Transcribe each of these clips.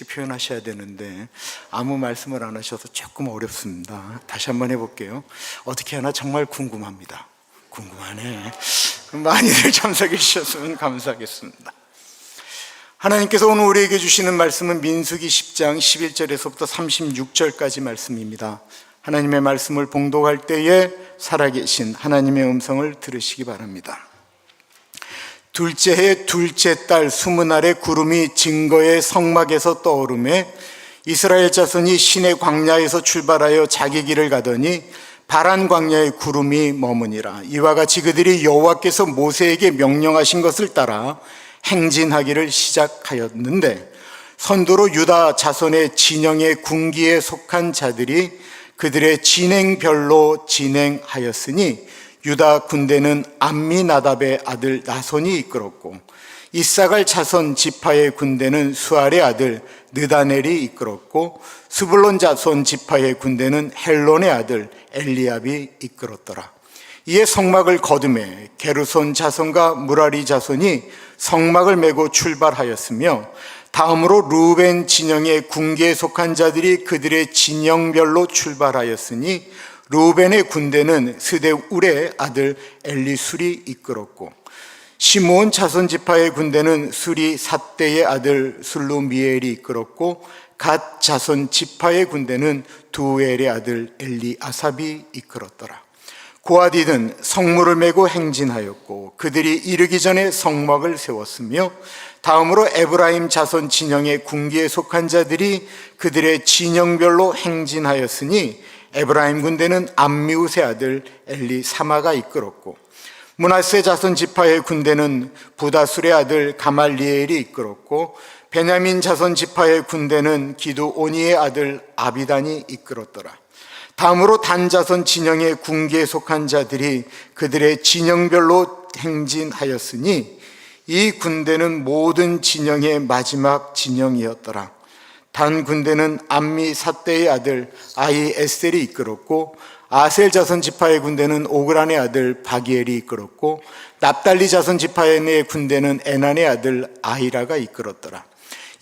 솔직히 표현하셔야 되는데 아무 말씀을 안 하셔서 조금 어렵습니다. 다시 한번 해볼게요. 어떻게 하나 정말 궁금합니다. 궁금하네. 그럼 많이들 참석해 주셨으면 감사하겠습니다. 하나님께서 오늘 우리에게 주시는 말씀은 민수기 10장 11절에서부터 36절까지 말씀입니다. 하나님의 말씀을 봉독할 때에 살아계신 하나님의 음성을 들으시기 바랍니다. 둘째 해 둘째 달 20날에 구름이 증거의 성막에서 떠오르매 이스라엘 자손이 시내 광야에서 출발하여 자기 길을 가더니 바란 광야에 구름이 머무니라. 이와 같이 그들이 여호와께서 모세에게 명령하신 것을 따라 행진하기를 시작하였는데 선두로 유다 자손의 진영의 군기에 속한 자들이 그들의 진행별로 진행하였으니 유다 군대는 암미나답의 아들 나손이 이끌었고 이사갈 자손 지파의 군대는 수알의 아들 느다넬이 이끌었고 스불론 자손 지파의 군대는 헬론의 아들 엘리압이 이끌었더라. 이에 성막을 거두매 게르손 자손과 무라리 자손이 성막을 메고 출발하였으며 다음으로 루벤 진영의 군기에 속한 자들이 그들의 진영별로 출발하였으니 루벤의 군대는 스데울의 아들 엘리술이 이끌었고 시므온 자손 지파의 군대는 수리 삿대의 아들 술루미엘이 이끌었고 갓 자손 지파의 군대는 두엘의 아들 엘리아삽이 이끌었더라. 고아디는 성물을 메고 행진하였고 그들이 이르기 전에 성막을 세웠으며 다음으로 에브라임 자손 진영의 군기에 속한 자들이 그들의 진영별로 행진하였으니 에브라임 군대는 암미웃의 아들 엘리사마가 이끌었고 므낫세 자손 지파의 군대는 부다술의 아들 가말리엘이 이끌었고 베냐민 자손 지파의 군대는 기드오니의 아들 아비단이 이끌었더라. 다음으로 단 자손 진영의 군기에 속한 자들이 그들의 진영별로 행진하였으니 이 군대는 모든 진영의 마지막 진영이었더라. 단 군대는 암미 삿대의 아들 아히에셀이 이끌었고 아셀 자손 지파의 군대는 오그란의 아들 바기엘이 이끌었고 납달리 자손 지파의 군대는 에난의 아들 아히라가 이끌었더라.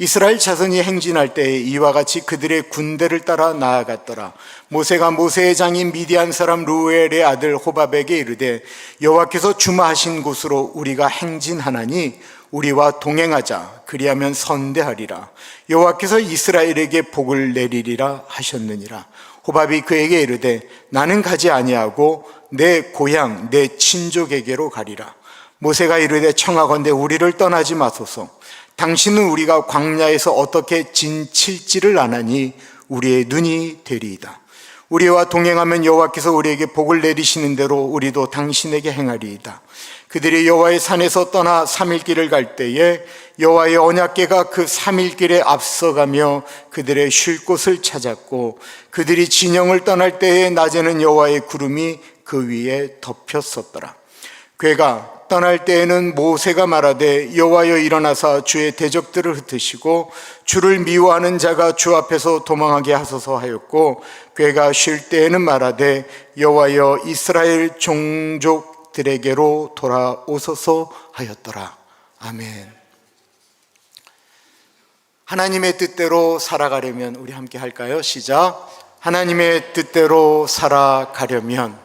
이스라엘 자손이 행진할 때에 이와 같이 그들의 군대를 따라 나아갔더라. 모세가 모세의 장인 미디안 사람 루엘의 아들 호밥에게 이르되 여호와께서 주마하신 곳으로 우리가 행진하나니 우리와 동행하자. 그리하면 선대하리라. 여호와께서 이스라엘에게 복을 내리리라 하셨느니라. 호밥이 그에게 이르되 나는 가지 아니하고 내 고향 내 친족에게로 가리라. 모세가 이르되 청하건대 우리를 떠나지 마소서. 당신은 우리가 광야에서 어떻게 진칠지를 아나니 우리의 눈이 되리이다. 우리와 동행하면 여호와께서 우리에게 복을 내리시는 대로 우리도 당신에게 행하리이다. 그들이 여호와의 산에서 떠나 3일 길을 갈 때에 여호와의 언약궤가 그 3일 길에 앞서가며 그들의 쉴 곳을 찾았고 그들이 진영을 떠날 때에 낮에는 여호와의 구름이 그 위에 덮였었더라. 궤가 떠날 때에는 모세가 말하되 여호와여 일어나사 주의 대적들을 흩으시고 주를 미워하는 자가 주 앞에서 도망하게 하소서 하였고 궤가 쉴 때에는 말하되 여호와여 이스라엘 종족들에게로 돌아오소서 하였더라. 아멘. 하나님의 뜻대로 살아가려면 우리 함께 할까요? 시작. 하나님의 뜻대로 살아가려면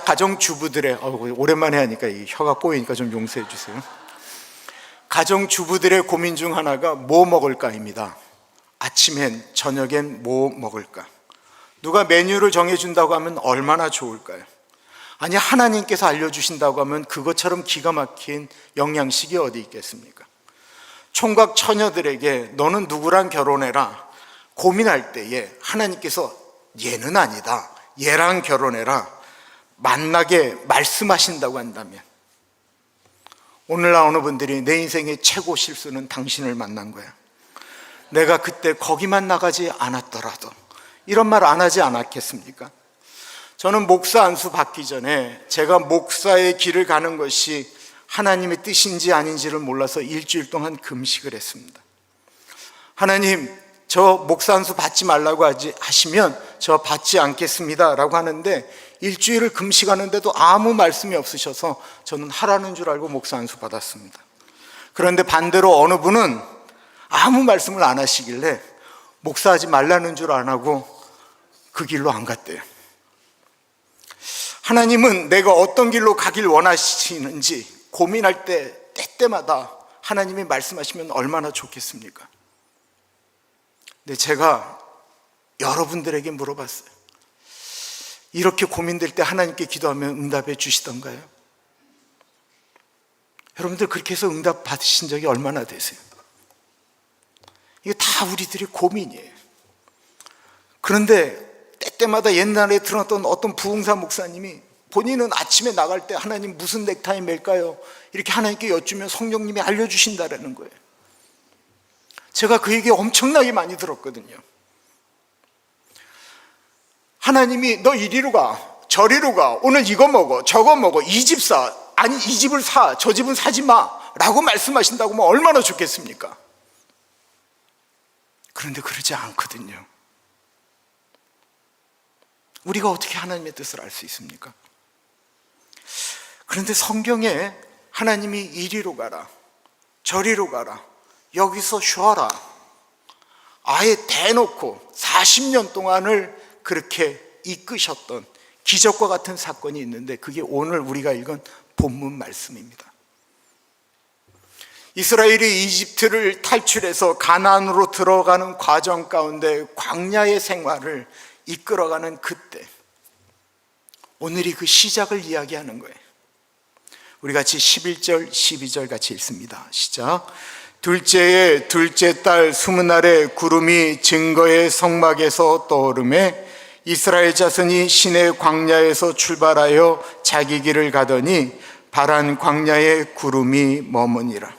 가정주부들의 오랜만에 하니까 이 혀가 꼬이니까 좀 용서해 주세요. 가정주부들의 고민 중 하나가 뭐 먹을까입니다. 아침엔 저녁엔 뭐 먹을까? 누가 메뉴를 정해준다고 하면 얼마나 좋을까요? 아니 하나님께서 알려주신다고 하면 그것처럼 기가 막힌 영양식이 어디 있겠습니까? 총각 처녀들에게 너는 누구랑 결혼해라 고민할 때에 하나님께서 얘는 아니다, 얘랑 결혼해라 만나게 말씀하신다고 한다면 오늘 나오는 분들이 내 인생의 최고 실수는 당신을 만난 거야. 내가 그때 거기만 나가지 않았더라도 이런 말 안 하지 않았겠습니까? 저는 목사 안수 받기 전에 제가 목사의 길을 가는 것이 하나님의 뜻인지 아닌지를 몰라서 일주일 동안 금식을 했습니다. 하나님, 저 목사 안수 받지 말라고 하시면 저 받지 않겠습니다 라고 하는데 일주일을 금식하는데도 아무 말씀이 없으셔서 저는 하라는 줄 알고 목사 안수 받았습니다. 그런데 반대로 어느 분은 아무 말씀을 안 하시길래 목사하지 말라는 줄 안 하고 그 길로 안 갔대요. 하나님은 내가 어떤 길로 가길 원하시는지 고민할 때마다 하나님이 말씀하시면 얼마나 좋겠습니까? 근데 제가 여러분들에게 물어봤어요. 이렇게 고민될 때 하나님께 기도하면 응답해 주시던가요? 여러분들 그렇게 해서 응답 받으신 적이 얼마나 되세요? 이게 다 우리들의 고민이에요. 그런데 때때마다 옛날에 들었던 어떤 부흥사 목사님이 본인은 아침에 나갈 때 하나님 무슨 넥타이 맬까요? 이렇게 하나님께 여쭈면 성령님이 알려주신다라는 거예요. 제가 그 얘기 엄청나게 많이 들었거든요. 하나님이 너 이리로 가, 저리로 가, 오늘 이거 먹어, 저거 먹어, 이 집 사, 아니 이 집을 사, 저 집은 사지 마 라고 말씀하신다고 하면 얼마나 좋겠습니까? 그런데 그러지 않거든요. 우리가 어떻게 하나님의 뜻을 알 수 있습니까? 그런데 성경에 하나님이 이리로 가라, 저리로 가라, 여기서 쉬어라, 아예 대놓고 40년 동안을 그렇게 이끄셨던 기적과 같은 사건이 있는데 그게 오늘 우리가 읽은 본문 말씀입니다. 이스라엘이 이집트를 탈출해서 가나안으로 들어가는 과정 가운데 광야의 생활을 이끌어가는 그때, 오늘이 그 시작을 이야기하는 거예요. 우리 같이 11절 12절 같이 읽습니다. 시작. 둘째의 둘째 달 20날에 구름이 증거의 성막에서 떠오르매 이스라엘 자손이 시내 광야에서 출발하여 자기 길을 가더니 바란 광야에 구름이 머무니라.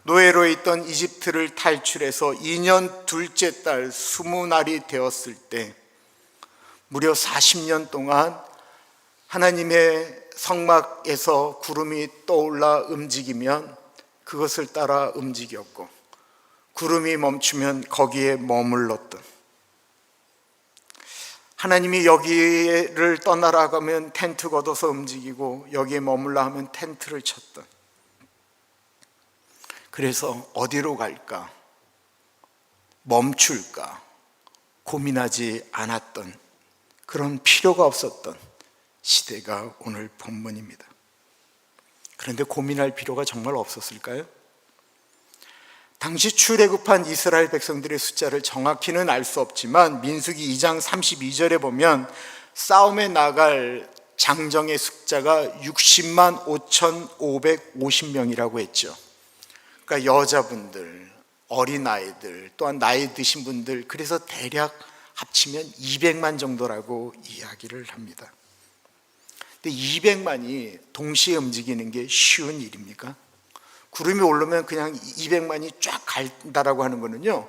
노예로 있던 이집트를 탈출해서 2년 둘째 달 20날이 되었을 때 무려 40년 동안 하나님의 성막에서 구름이 떠올라 움직이면 그것을 따라 움직였고, 구름이 멈추면 거기에 머물렀던, 하나님이 여기를 떠나라 하면 텐트 걷어서 움직이고 여기에 머물라 하면 텐트를 쳤던, 그래서 어디로 갈까, 멈출까 고민하지 않았던, 그런 필요가 없었던 시대가 오늘 본문입니다. 그런데 고민할 필요가 정말 없었을까요? 당시 출애굽한 이스라엘 백성들의 숫자를 정확히는 알 수 없지만 민수기 2장 32절에 보면 싸움에 나갈 장정의 숫자가 60만 5,550명이라고 했죠. 그러니까 여자분들, 어린아이들, 또한 나이 드신 분들, 그래서 대략 합치면 200만 정도라고 이야기를 합니다. 근데 200만이 동시에 움직이는 게 쉬운 일입니까? 구름이 오르면 그냥 200만이 쫙 간다라고 하는 거는요,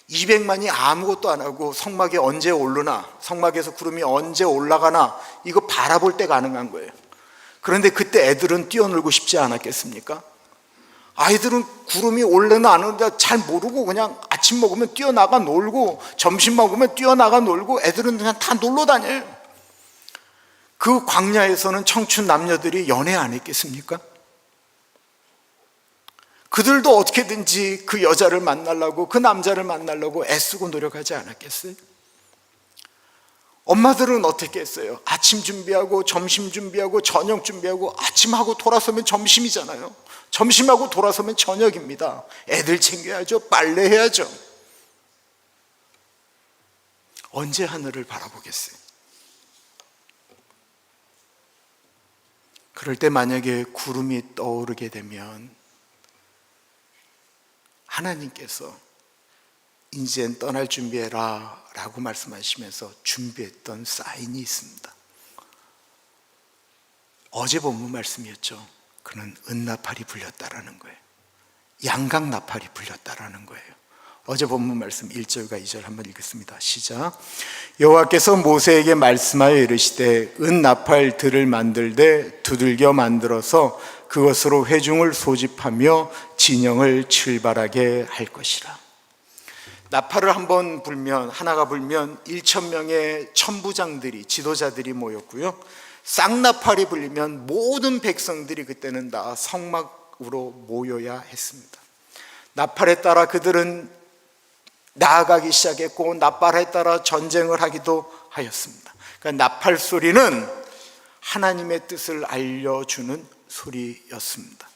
200만이 아무것도 안 하고 성막에 언제 오르나, 성막에서 구름이 언제 올라가나 이거 바라볼 때 가능한 거예요. 그런데 그때 애들은 뛰어놀고 싶지 않았겠습니까? 아이들은 구름이 올르나 안 오르나 잘 모르고 그냥 아침 먹으면 뛰어나가 놀고 점심 먹으면 뛰어나가 놀고 애들은 그냥 다 놀러 다녀요. 그 광야에서는 청춘 남녀들이 연애 안 했겠습니까? 그들도 어떻게든지 그 여자를 만나려고, 그 남자를 만나려고 애쓰고 노력하지 않았겠어요? 엄마들은 어떻게 했어요? 아침 준비하고 점심 준비하고 저녁 준비하고, 아침하고 돌아서면 점심이잖아요. 점심하고 돌아서면 저녁입니다. 애들 챙겨야죠. 빨래해야죠. 언제 하늘을 바라보겠어요? 그럴 때 만약에 구름이 떠오르게 되면 하나님께서 이젠 떠날 준비해라 라고 말씀하시면서 준비했던 사인이 있습니다. 어제 본문 말씀이었죠. 그는 은나팔이 불렸다라는 거예요. 양강나팔이 불렸다라는 거예요. 어제 본문 말씀 1절과 2절 한번 읽겠습니다. 시작. 여호와께서 모세에게 말씀하여 이르시되 은나팔 들을 만들되 두들겨 만들어서 그것으로 회중을 소집하며 진영을 출발하게 할 것이라. 나팔을 한번 불면, 하나가 불면 1,000명의 천부장들이, 지도자들이 모였고요, 쌍나팔이 불리면 모든 백성들이 그때는 다 성막 밖으로 모여야 했습니다. 나팔에 따라 그들은 나아가기 시작했고 나팔에 따라 전쟁을 하기도 하였습니다. 그러니까 나팔 소리는 하나님의 뜻을 알려주는 소리였습니다.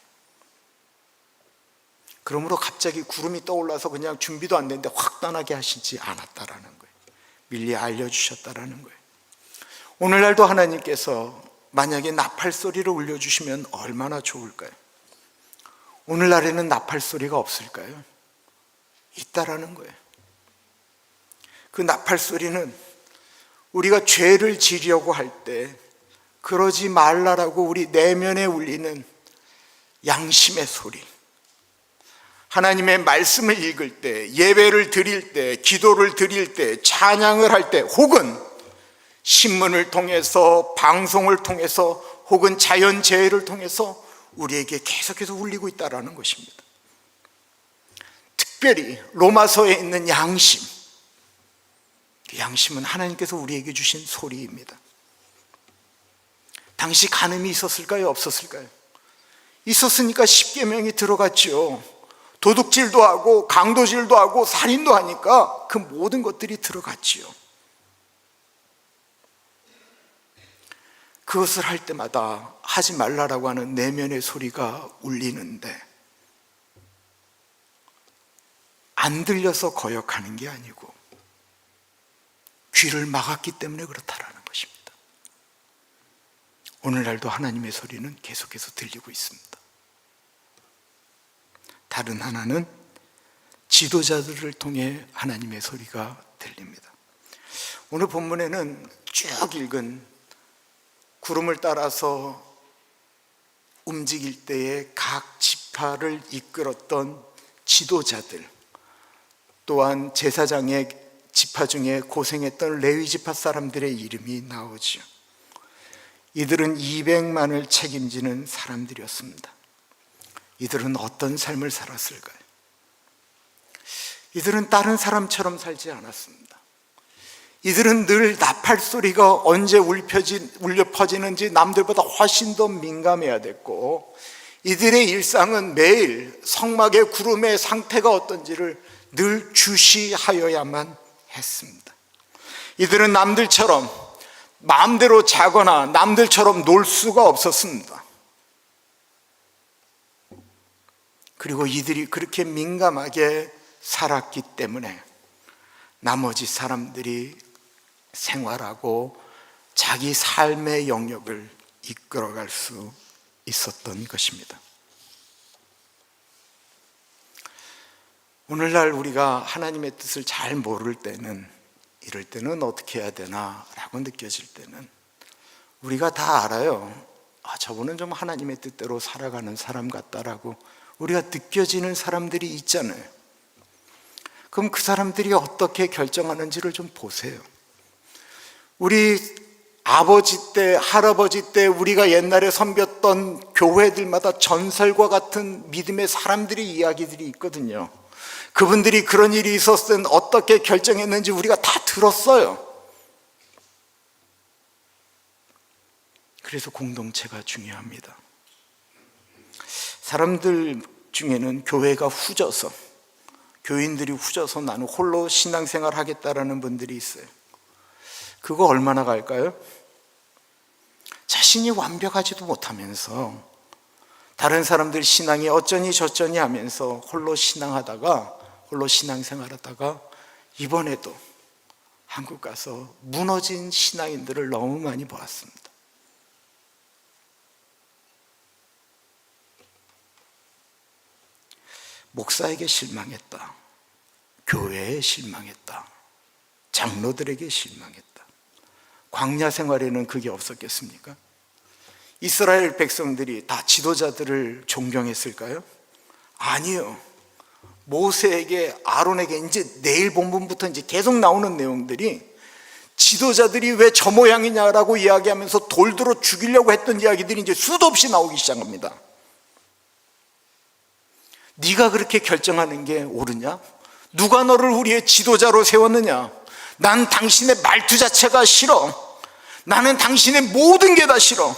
그러므로 갑자기 구름이 떠올라서 그냥 준비도 안 됐는데 확 떠나게 하시지 않았다라는 거예요. 미리 알려주셨다라는 거예요. 오늘날도 하나님께서 만약에 나팔 소리를 울려주시면 얼마나 좋을까요? 오늘날에는 나팔 소리가 없을까요? 있다라는 거예요. 그 나팔 소리는 우리가 죄를 지려고 할 때 그러지 말라라고 우리 내면에 울리는 양심의 소리, 하나님의 말씀을 읽을 때, 예배를 드릴 때, 기도를 드릴 때, 찬양을 할 때, 혹은 신문을 통해서, 방송을 통해서, 혹은 자연재해를 통해서 우리에게 계속해서 울리고 있다는 것입니다. 특별히 로마서에 있는 양심, 그 양심은 하나님께서 우리에게 주신 소리입니다. 당시 간음이 있었을까요? 없었을까요? 있었으니까 십계명이 들어갔죠. 도둑질도 하고 강도질도 하고 살인도 하니까 그 모든 것들이 들어갔지요. 그것을 할 때마다 하지 말라라고 하는 내면의 소리가 울리는데 안 들려서 거역하는 게 아니고 귀를 막았기 때문에 그렇다라는 것입니다. 오늘날도 하나님의 소리는 계속해서 들리고 있습니다. 다른 하나는 지도자들을 통해 하나님의 소리가 들립니다. 오늘 본문에는 쭉 읽은 구름을 따라서 움직일 때에 각 지파를 이끌었던 지도자들, 또한 제사장의 지파 중에 고생했던 레위 지파 사람들의 이름이 나오죠. 이들은 200만을 책임지는 사람들이었습니다. 이들은 어떤 삶을 살았을까요? 이들은 다른 사람처럼 살지 않았습니다. 이들은 늘 나팔 소리가 언제 울려 퍼지는지 남들보다 훨씬 더 민감해야 됐고, 이들의 일상은 매일 성막의 구름의 상태가 어떤지를 늘 주시하여야만 했습니다. 이들은 남들처럼 마음대로 자거나 남들처럼 놀 수가 없었습니다. 그리고 이들이 그렇게 민감하게 살았기 때문에 나머지 사람들이 생활하고 자기 삶의 영역을 이끌어갈 수 있었던 것입니다. 오늘날 우리가 하나님의 뜻을 잘 모를 때는, 이럴 때는 어떻게 해야 되나 라고 느껴질 때는 우리가 다 알아요. 저분은 좀 하나님의 뜻대로 살아가는 사람 같다라고 우리가 느껴지는 사람들이 있잖아요. 그럼 그 사람들이 어떻게 결정하는지를 좀 보세요. 우리 아버지 때, 할아버지 때 우리가 옛날에 섬겼던 교회들마다 전설과 같은 믿음의 사람들의 이야기들이 있거든요. 그분들이 그런 일이 있었을 땐 어떻게 결정했는지 우리가 다 들었어요. 그래서 공동체가 중요합니다. 사람들 중에는 교회가 후져서, 교인들이 후져서 나는 홀로 신앙생활 하겠다라는 분들이 있어요. 그거 얼마나 갈까요? 자신이 완벽하지도 못하면서 다른 사람들 신앙이 어쩌니 저쩌니 하면서 홀로 신앙생활하다가 이번에도 한국 가서 무너진 신앙인들을 너무 많이 보았습니다. 목사에게 실망했다, 교회에 실망했다, 장로들에게 실망했다. 광야 생활에는 그게 없었겠습니까? 이스라엘 백성들이 다 지도자들을 존경했을까요? 아니요. 모세에게, 아론에게 이제 내일 본문부터 이제 계속 나오는 내용들이 지도자들이 왜 저 모양이냐라고 이야기하면서 돌들어 죽이려고 했던 이야기들이 이제 수도 없이 나오기 시작합니다. 네가 그렇게 결정하는 게 옳으냐? 누가 너를 우리의 지도자로 세웠느냐? 난 당신의 말투 자체가 싫어. 나는 당신의 모든 게 다 싫어.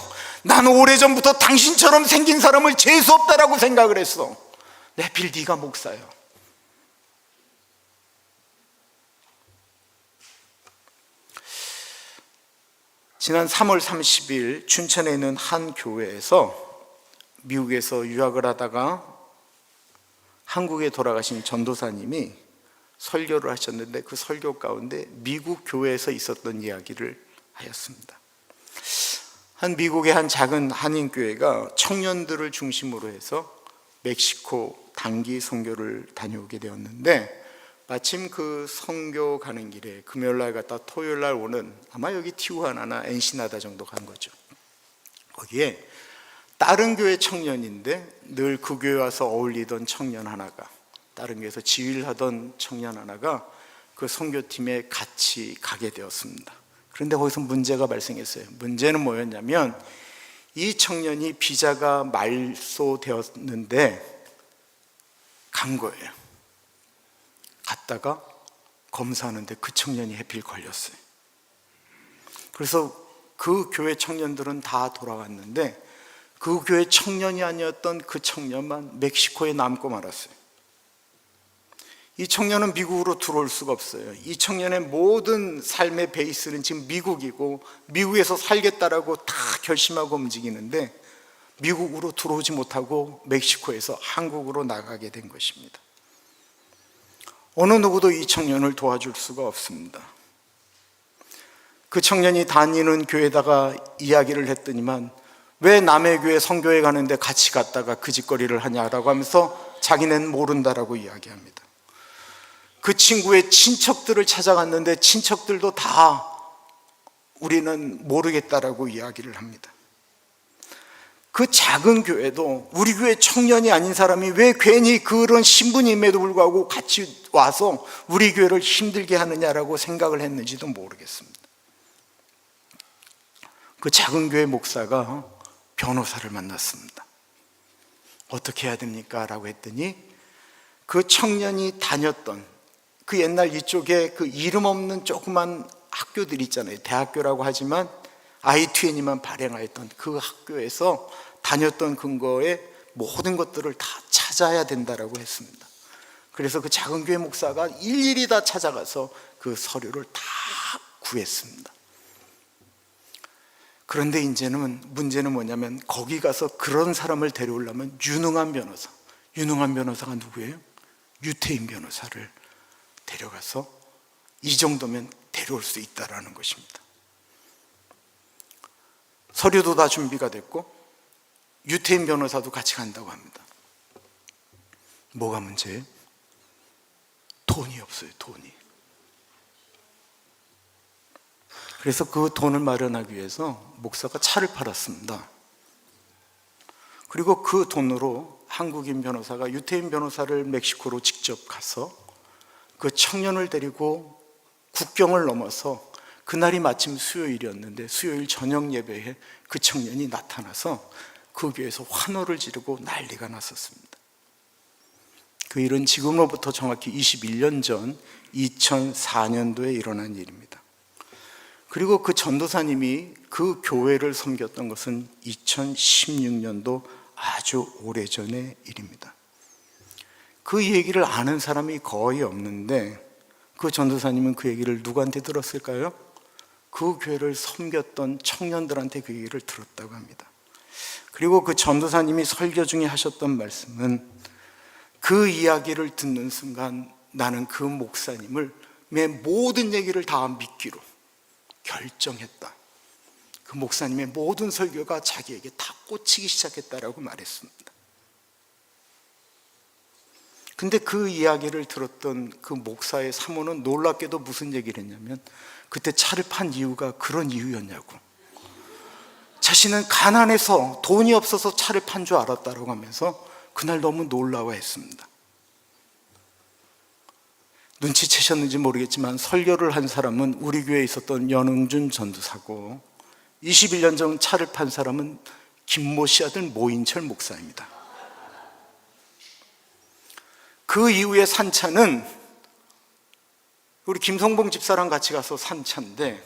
나는 오래전부터 당신처럼 생긴 사람을 재수 없다라고 생각을 했어. 내필 네가 목사야. 지난 3월 30일 춘천에 있는 한 교회에서 미국에서 유학을 하다가 한국에 돌아가신 전도사님이 설교를 하셨는데, 그 설교 가운데 미국 교회에서 있었던 이야기를 하였습니다. 한 미국의 한 작은 한인교회가 청년들을 중심으로 해서 멕시코 단기 선교를 다녀오게 되었는데, 마침 그 선교 가는 길에 금요일날 갔다 토요일날 오는, 아마 여기 티후아나나 엔시나다 정도 간 거죠. 거기에 다른 교회 청년인데 늘 그 교회 와서 어울리던 청년 하나가, 다른 교회에서 지휘를 하던 청년 하나가 그 선교팀에 같이 가게 되었습니다. 그런데 거기서 문제가 발생했어요. 문제는 뭐였냐면, 이 청년이 비자가 말소되었는데 간 거예요. 갔다가 검사하는데 그 청년이 해필 걸렸어요. 그래서 그 교회 청년들은 다 돌아갔는데 그 교회 청년이 아니었던 그 청년만 멕시코에 남고 말았어요. 이 청년은 미국으로 들어올 수가 없어요. 이 청년의 모든 삶의 베이스는 지금 미국이고, 미국에서 살겠다라고 다 결심하고 움직이는데 미국으로 들어오지 못하고 멕시코에서 한국으로 나가게 된 것입니다. 어느 누구도 이 청년을 도와줄 수가 없습니다. 그 청년이 다니는 교회에다가 이야기를 했더니만, 왜 남의 교회 선교회 가는데 같이 갔다가 그 짓거리를 하냐라고 하면서 자기는 모른다라고 이야기합니다. 그 친구의 친척들을 찾아갔는데 친척들도 다 우리는 모르겠다라고 이야기를 합니다. 그 작은 교회도 우리 교회 청년이 아닌 사람이 왜 괜히 그런 신분임에도 불구하고 같이 와서 우리 교회를 힘들게 하느냐라고 생각을 했는지도 모르겠습니다. 그 작은 교회 목사가 변호사를 만났습니다. 어떻게 해야 됩니까? 라고 했더니, 그 청년이 다녔던 그 옛날 이쪽에 그 이름 없는 조그만 학교들 있잖아요. 대학교라고 하지만 I-20이만 발행하였던 그 학교에서 다녔던 근거에 모든 것들을 다 찾아야 된다라고 했습니다. 그래서 그 작은 교회 목사가 일일이 다 찾아가서 그 서류를 다 구했습니다. 그런데 이제는 문제는 뭐냐면, 거기 가서 그런 사람을 데려오려면 유능한 변호사가 누구예요? 유태인 변호사를 데려가서 이 정도면 데려올 수 있다라는 것입니다. 서류도 다 준비가 됐고 유태인 변호사도 같이 간다고 합니다. 뭐가 문제예요? 돈이 없어요. 돈이. 그래서 그 돈을 마련하기 위해서 목사가 차를 팔았습니다. 그리고 그 돈으로 한국인 변호사가 유태인 변호사를 멕시코로 직접 가서 그 청년을 데리고 국경을 넘어서, 그날이 마침 수요일이었는데 수요일 저녁 예배에 그 청년이 나타나서 그 교회에서 환호를 지르고 난리가 났었습니다. 그 일은 지금으로부터 정확히 21년 전 2004년도에 일어난 일입니다. 그리고 그 전도사님이 그 교회를 섬겼던 것은 2016년도 아주 오래전의 일입니다. 그 얘기를 아는 사람이 거의 없는데, 그 전도사님은 그 얘기를 누구한테 들었을까요? 그 교회를 섬겼던 청년들한테 그 얘기를 들었다고 합니다. 그리고 그 전도사님이 설교 중에 하셨던 말씀은, 그 이야기를 듣는 순간 나는 그 목사님을 내 모든 얘기를 다 믿기로 결정했다. 그 목사님의 모든 설교가 자기에게 다 꽂히기 시작했다라고 말했습니다. 근데 그 이야기를 들었던 그 목사의 사모는 놀랍게도 무슨 얘기를 했냐면, 그때 차를 판 이유가 그런 이유였냐고. 자신은 가난해서 돈이 없어서 차를 판 줄 알았다라고 하면서 그날 너무 놀라워했습니다. 눈치채셨는지 모르겠지만 설교를 한 사람은 우리 교회에 있었던 연흥준 전도사고, 21년 전 차를 판 사람은 김모 씨 아들 모인철 목사입니다. 그 이후에 산 차는 우리 김성봉 집사랑 같이 가서 산 차인데,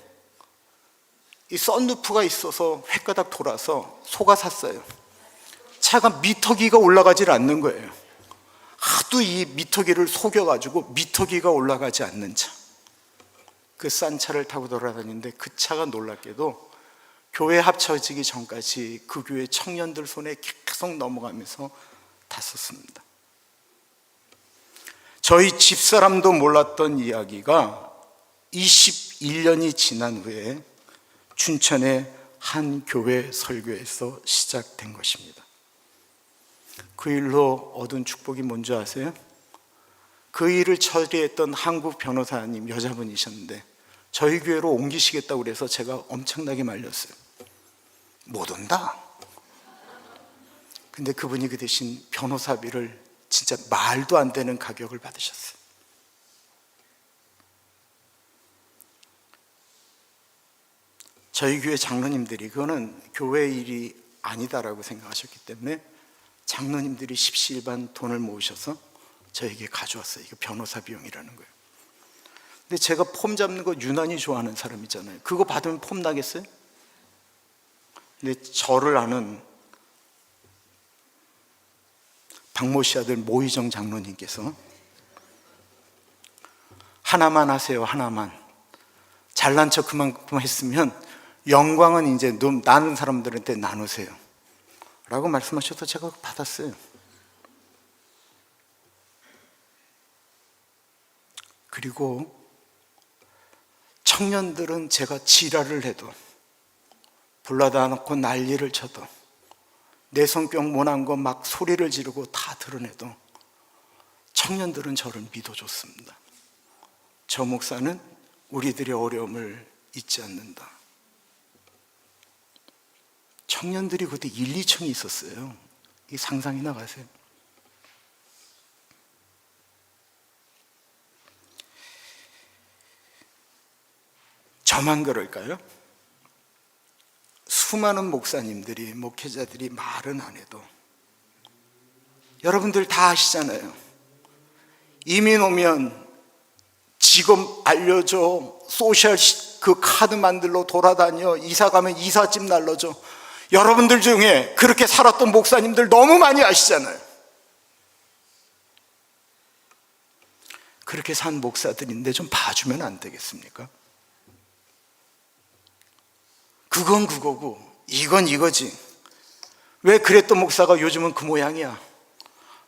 이 썬루프가 있어서 횟가닥 돌아서 속았었어요. 차가 미터기가 올라가질 않는 거예요. 하도 이 미터기를 속여가지고 미터기가 올라가지 않는 차, 그 싼 차를 타고 돌아다니는데 그 차가 놀랍게도 교회 합쳐지기 전까지 그 교회 청년들 손에 계속 넘어가면서 탔었습니다. 저희 집사람도 몰랐던 이야기가 21년이 지난 후에 춘천의 한 교회 설교에서 시작된 것입니다. 그 일로 얻은 축복이 뭔지 아세요? 그 일을 처리했던 한국 변호사님 여자분이셨는데 저희 교회로 옮기시겠다고 그래서 제가 엄청나게 말렸어요. 못 온다. 근데 그분이 그 대신 변호사비를 진짜 말도 안 되는 가격을 받으셨어요. 저희 교회 장로님들이 그거는 교회 일이 아니다라고 생각하셨기 때문에 장로님들이 십시일반 돈을 모으셔서 저에게 가져왔어요. 이거 변호사 비용이라는 거예요. 근데 제가 폼 잡는 거 유난히 좋아하는 사람이잖아요. 그거 받으면 폼 나겠어요? 근데 저를 아는 박모 씨 아들 모희정 장로님께서 하나만 하세요. 하나만. 잘난 척 그만큼 했으면 영광은 이제 나는 사람들한테 나누세요 라고 말씀하셔서 제가 받았어요. 그리고 청년들은 제가 지랄을 해도 불러다 놓고 난리를 쳐도 내 성격 못한 거 막 소리를 지르고 다 드러내도 청년들은 저를 믿어줬습니다. 저 목사는 우리들의 어려움을 잊지 않는다. 청년들이 그때 1, 2층이 있었어요. 이 상상이 나가세요? 저만 그럴까요? 수많은 목사님들이, 목회자들이 말은 안 해도 여러분들 다 아시잖아요. 이민 오면 직업 알려줘, 소셜 그 카드 만들러 돌아다녀, 이사 가면 이삿짐 날려줘. 여러분들 중에 그렇게 살았던 목사님들 너무 많이 아시잖아요. 그렇게 산 목사들인데 좀 봐주면 안 되겠습니까? 그건 그거고 이건 이거지. 왜 그랬던 목사가 요즘은 그 모양이야?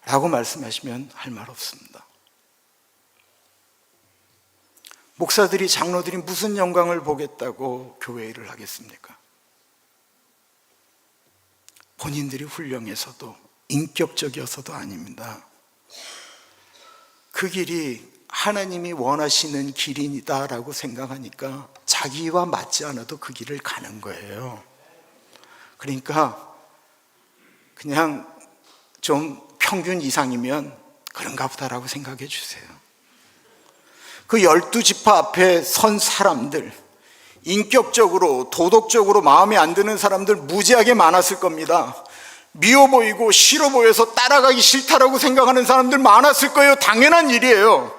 라고 말씀하시면 할 말 없습니다. 목사들이, 장로들이 무슨 영광을 보겠다고 교회 일을 하겠습니까? 본인들이 훌륭해서도 인격적이어서도 아닙니다. 그 길이 하나님이 원하시는 길이다라고 생각하니까 자기와 맞지 않아도 그 길을 가는 거예요. 그러니까 그냥 좀 평균 이상이면 그런가 보다라고 생각해 주세요. 그 12지파 앞에 선 사람들, 인격적으로 도덕적으로 마음에 안 드는 사람들 무지하게 많았을 겁니다. 미워 보이고 싫어 보여서 따라가기 싫다라고 생각하는 사람들 많았을 거예요. 당연한 일이에요.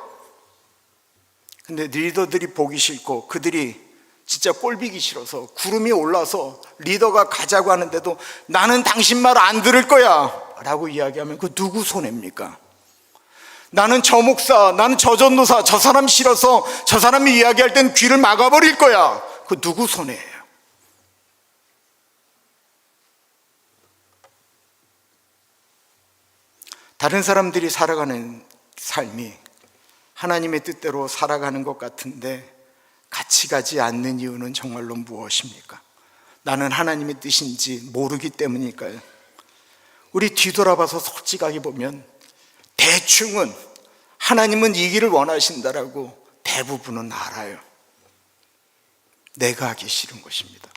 근데 리더들이 보기 싫고 그들이 진짜 꼴보기 싫어서 구름이 올라서 리더가 가자고 하는데도 나는 당신 말 안 들을 거야 라고 이야기하면 그 누구 손해입니까? 나는 저 목사, 나는 저 전도사, 저 사람 싫어서 저 사람이 이야기할 땐 귀를 막아버릴 거야. 그 누구 손해예요? 다른 사람들이 살아가는 삶이 하나님의 뜻대로 살아가는 것 같은데 같이 가지 않는 이유는 정말로 무엇입니까? 나는 하나님의 뜻인지 모르기 때문일까요? 우리 뒤돌아봐서 솔직하게 보면 대충은 하나님은 이 길을 원하신다라고 대부분은 알아요. 내가 하기 싫은 것입니다.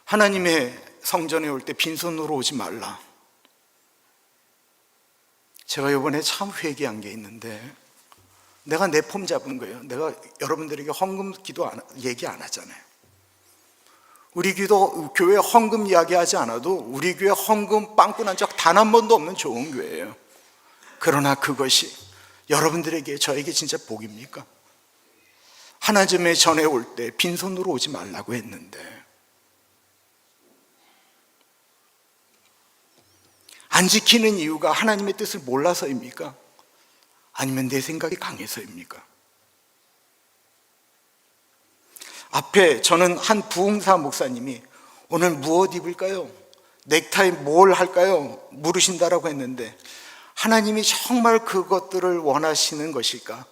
하나님의 성전에 올 때 빈손으로 오지 말라. 제가 이번에 참 회개한 게 있는데 내가 내 폼 잡은 거예요. 내가 여러분들에게 헌금 기도 얘기 안 하잖아요. 우리 교회 헌금 이야기하지 않아도 우리 교회 헌금 빵꾸 난 적 단 한 번도 없는 좋은 교회예요. 그러나 그것이 여러분들에게, 저에게 진짜 복입니까? 하나님의 전에 올 때 빈손으로 오지 말라고 했는데 안 지키는 이유가 하나님의 뜻을 몰라서입니까? 아니면 내 생각이 강해서입니까? 앞에 저는 한 부흥사 목사님이 오늘 무엇 입을까요? 넥타이 뭘 할까요? 물으신다라고 했는데 하나님이 정말 그것들을 원하시는 것일까?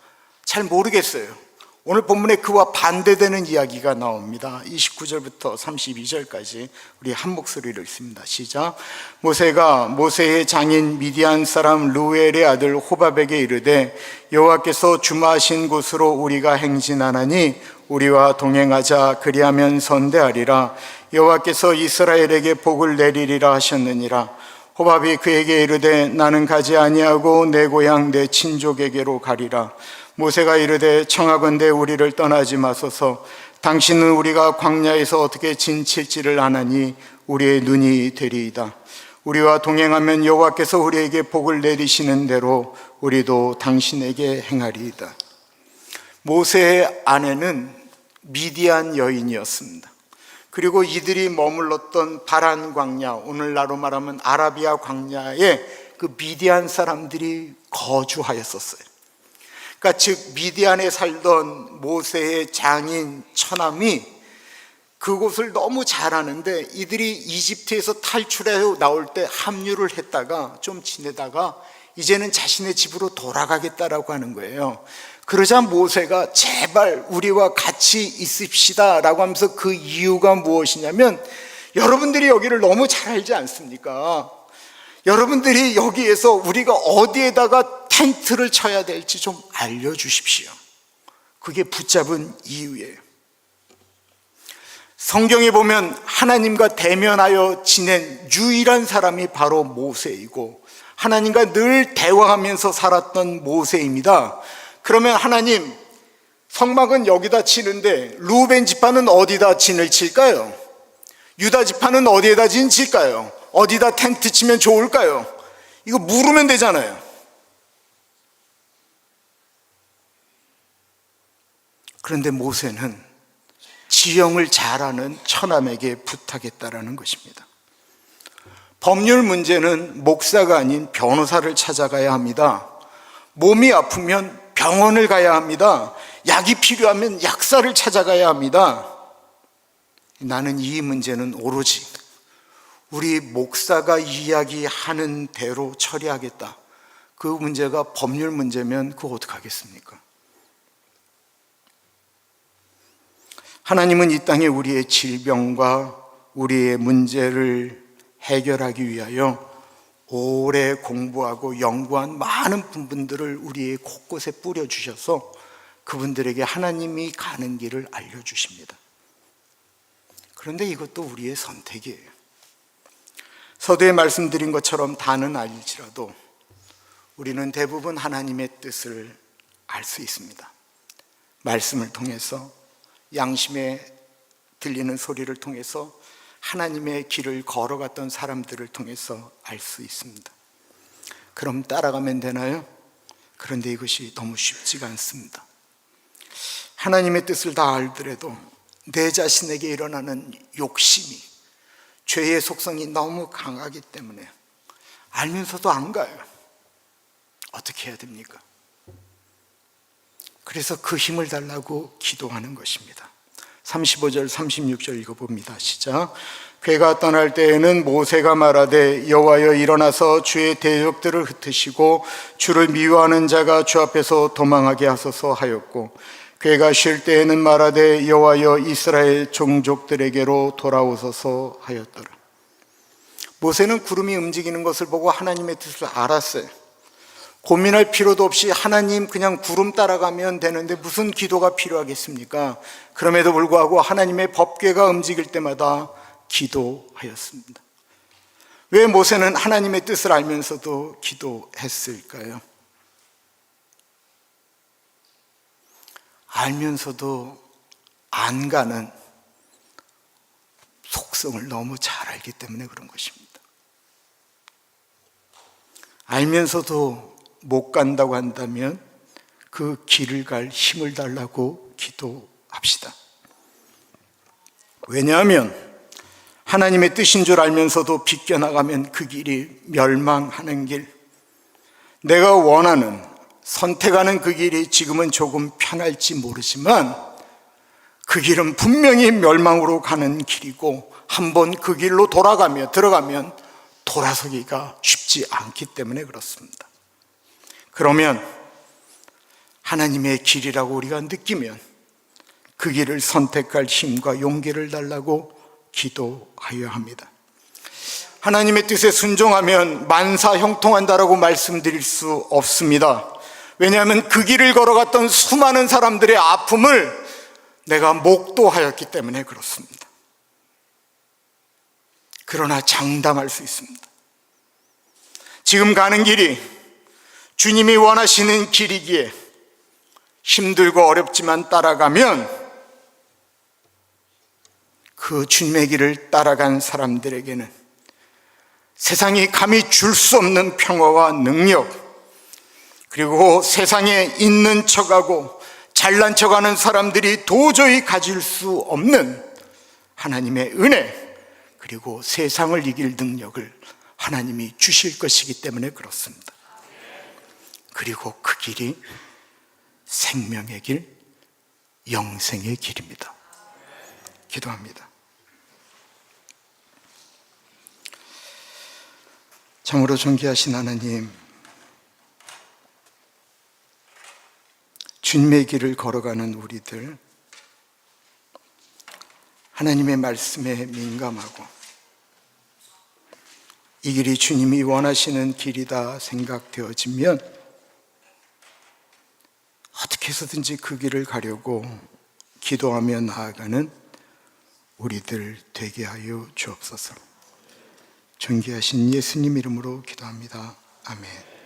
잘 모르겠어요. 오늘 본문에 그와 반대되는 이야기가 나옵니다. 29절부터 32절까지 우리 한 목소리로 읽습니다. 시작. 모세가 모세의 장인 미디안 사람 루엘의 아들 호밥에게 이르되 여호와께서 주마하신 곳으로 우리가 행진하나니 우리와 동행하자. 그리하면 선대하리라. 여호와께서 이스라엘에게 복을 내리리라 하셨느니라. 호밥이 그에게 이르되 나는 가지 아니하고 내 고향 내 친족에게로 가리라. 모세가 이르되 청하건대 우리를 떠나지 마소서. 당신은 우리가 광야에서 어떻게 진칠지를 아나니 우리의 눈이 되리이다. 우리와 동행하면 여호와께서 우리에게 복을 내리시는 대로 우리도 당신에게 행하리이다. 모세의 아내는 미디안 여인이었습니다. 그리고 이들이 머물렀던 바란 광야, 오늘날로 말하면 아라비아 광야에 그 미디안 사람들이 거주하였었어요. 그러니까 즉 미디안에 살던 모세의 장인 처남이 그곳을 너무 잘 아는데 이들이 이집트에서 탈출해 나올 때 합류를 했다가 좀 지내다가 이제는 자신의 집으로 돌아가겠다라고 하는 거예요. 그러자 모세가 제발 우리와 같이 있읍시다 라고 하면서 그 이유가 무엇이냐면 여러분들이 여기를 너무 잘 알지 않습니까? 여러분들이 여기에서 우리가 어디에다가 텐트를 쳐야 될지 좀 알려주십시오. 그게 붙잡은 이유예요. 성경에 보면 하나님과 대면하여 지낸 유일한 사람이 바로 모세이고 하나님과 늘 대화하면서 살았던 모세입니다. 그러면 하나님, 성막은 여기다 치는데 루벤 지파는 어디다 진을 칠까요? 유다 지파는 어디에다 진 칠까요? 어디다 텐트 치면 좋을까요? 이거 물으면 되잖아요. 그런데 모세는 지형을 잘 아는 처남에게 부탁했다라는 것입니다. 법률 문제는 목사가 아닌 변호사를 찾아가야 합니다. 몸이 아프면 병원을 가야 합니다. 약이 필요하면 약사를 찾아가야 합니다. 나는 이 문제는 오로지 우리 목사가 이야기하는 대로 처리하겠다. 그 문제가 법률 문제면 그거 어떡하겠습니까? 하나님은 이 땅에 우리의 질병과 우리의 문제를 해결하기 위하여 오래 공부하고 연구한 많은 부분들을 우리의 곳곳에 뿌려주셔서 그분들에게 하나님이 가는 길을 알려주십니다. 그런데 이것도 우리의 선택이에요. 서두에 말씀드린 것처럼 다는 아닐지라도 우리는 대부분 하나님의 뜻을 알 수 있습니다. 말씀을 통해서, 양심에 들리는 소리를 통해서, 하나님의 길을 걸어갔던 사람들을 통해서 알 수 있습니다. 그럼 따라가면 되나요? 그런데 이것이 너무 쉽지가 않습니다. 하나님의 뜻을 다 알더라도 내 자신에게 일어나는 욕심이, 죄의 속성이 너무 강하기 때문에 알면서도 안 가요. 어떻게 해야 됩니까? 그래서 그 힘을 달라고 기도하는 것입니다. 35절 36절 읽어봅니다. 시작. 괴가 떠날 때에는 모세가 말하되 여호와여 일어나서 주의 대적들을 흩으시고 주를 미워하는 자가 주 앞에서 도망하게 하소서 하였고 괴가 쉴 때에는 말하되 여호와여 이스라엘 종족들에게로 돌아오소서 하였더라. 모세는 구름이 움직이는 것을 보고 하나님의 뜻을 알았어요. 고민할 필요도 없이 하나님 그냥 구름 따라가면 되는데 무슨 기도가 필요하겠습니까? 그럼에도 불구하고 하나님의 법궤가 움직일 때마다 기도하였습니다. 왜 모세는 하나님의 뜻을 알면서도 기도했을까요? 알면서도 안 가는 속성을 너무 잘 알기 때문에 그런 것입니다. 알면서도 못 간다고 한다면 그 길을 갈 힘을 달라고 기도합니다. 기도합시다. 왜냐하면 하나님의 뜻인 줄 알면서도 비껴나가면 그 길이 멸망하는 길, 내가 원하는, 선택하는 그 길이 지금은 조금 편할지 모르지만 그 길은 분명히 멸망으로 가는 길이고, 한번 그 길로 들어가면 돌아서기가 쉽지 않기 때문에 그렇습니다. 그러면 하나님의 길이라고 우리가 느끼면 그 길을 선택할 힘과 용기를 달라고 기도하여야 합니다. 하나님의 뜻에 순종하면 만사 형통한다라고 말씀드릴 수 없습니다. 왜냐하면 그 길을 걸어갔던 수많은 사람들의 아픔을 내가 목도하였기 때문에 그렇습니다. 그러나 장담할 수 있습니다. 지금 가는 길이 주님이 원하시는 길이기에 힘들고 어렵지만 따라가면 그 주님의 길을 따라간 사람들에게는 세상이 감히 줄 수 없는 평화와 능력, 그리고 세상에 있는 척하고 잘난 척하는 사람들이 도저히 가질 수 없는 하나님의 은혜, 그리고 세상을 이길 능력을 하나님이 주실 것이기 때문에 그렇습니다. 그리고 그 길이 생명의 길, 영생의 길입니다. 기도합니다. 참으로 존귀하신 하나님, 주님의 길을 걸어가는 우리들, 하나님의 말씀에 민감하고 이 길이 주님이 원하시는 길이다 생각되어지면 어떻게 해서든지 그 길을 가려고 기도하며 나아가는 우리들 되게 하여 주옵소서. 존귀하신 예수님 이름으로 기도합니다. 아멘.